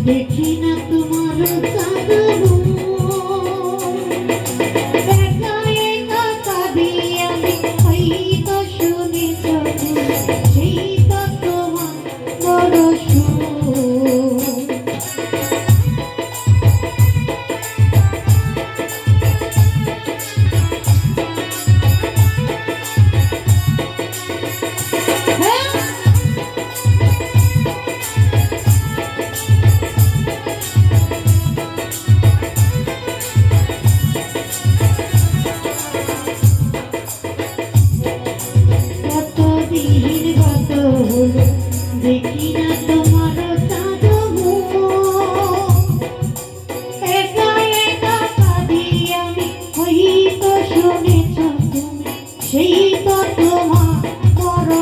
দেখি না তোমার কাঁদবো একা একা কাঁদি আমি হয়তো শুনেছ সেই তো তোমার বড় দেখি না তোমার কাঁদবো একা একা কাঁদি আমি হয়তো শুনেছ তুমি সেই তো তোমার বড়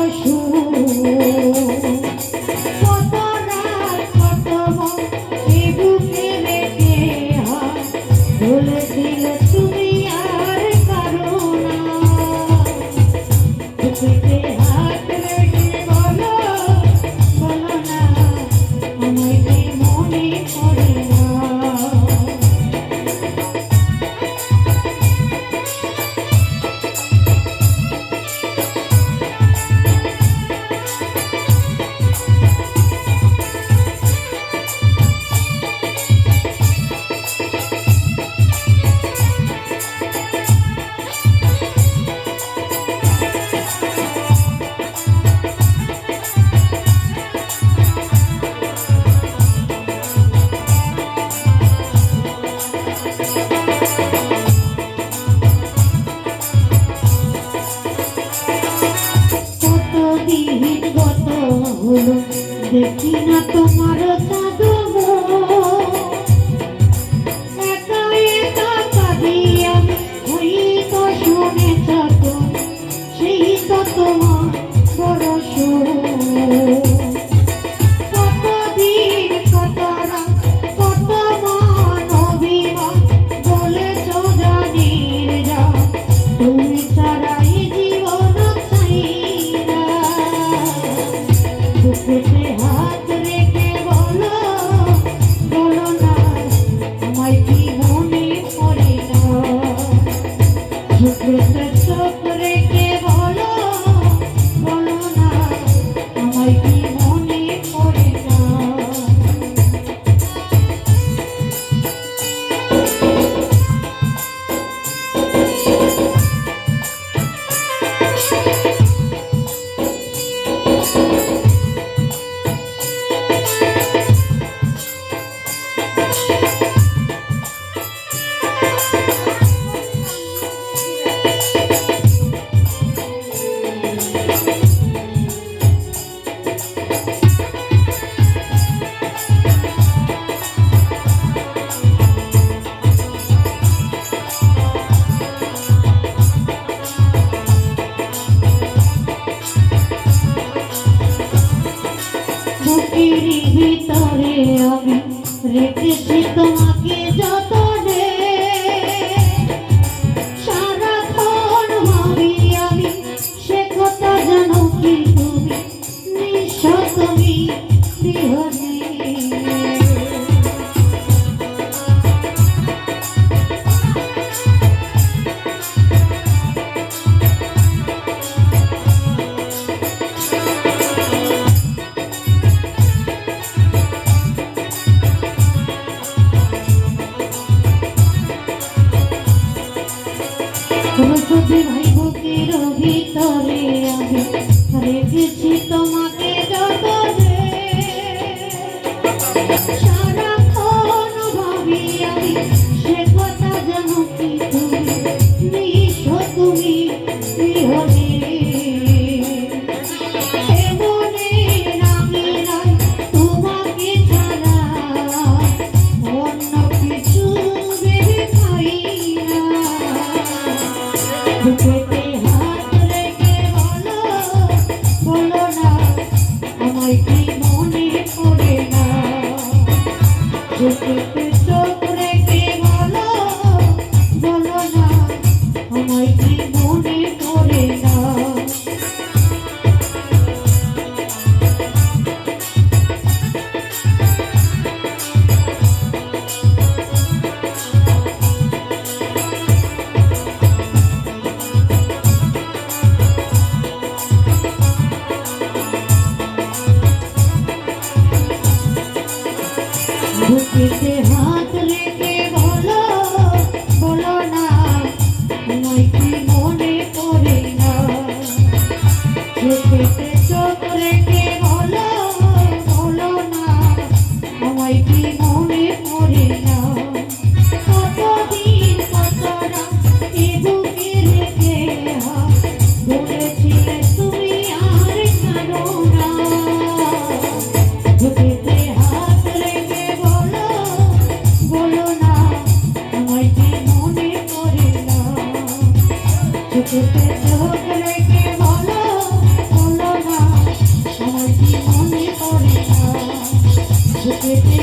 কত রাত কত এ বুকে রেখে বলে দিলে তুমি আর কারো না হাত রেখে বলো দেখি না তোমার কাঁদবো একা একা কাঁদি আমি হয়তো শুনেছ তুমি সেই তো তোমার বড় কতদিন কত রাত কত মান অভিমান বলেছ জানির যা তুমি ছাড়াই জীবন চাই না বুকেতে হাত রেখে বলো বলো না আমায় কি মনে পড়ে না বুকেতে চোখ রেখে বলো বলো না আমায় কি মনে পড়ে না বুকের ভিতরে আমি রেখেছি তোমাকে যতনে সারাক্ষণ ভাবি আমি সে কথা জানো কি তুমি নিঃস্ব তুমি বিহনে যে ভাই বুকের ভিতরে আমি রেখেছি তোমাকে যতনে সারাক্ষণ ভাবি আমি সে কথা জানো কি তুমি নিশো তুমি বিহনে এমনে আমি নাই তোমাকে ছাড়া অন্য কিছু ভেবে খাই না বুকেতে হাত রেখে বলো বলো না আমায় কি মনে পড়ে না বুকেতে চোখ রেখে বলো বলো না আমায় কি মনে পড়ে না বুকেতে হাত রেখে বলো বলো না আমায় কি মনে পড়ে না বুকেতে চোখ রেখে বলো বলো না আমায় কি মনে পড়ে না কতদিন কত রাত এ বুকে রেখে বলেছিলে তুমি আর কাঁদো না বুকেতে হাত রেখে বলো বলো না আমায় কি মনে পড়ে না চোখেতে চোখ রেখে বলো বলো না আমায় কি মনে পড়ে না বুকেতে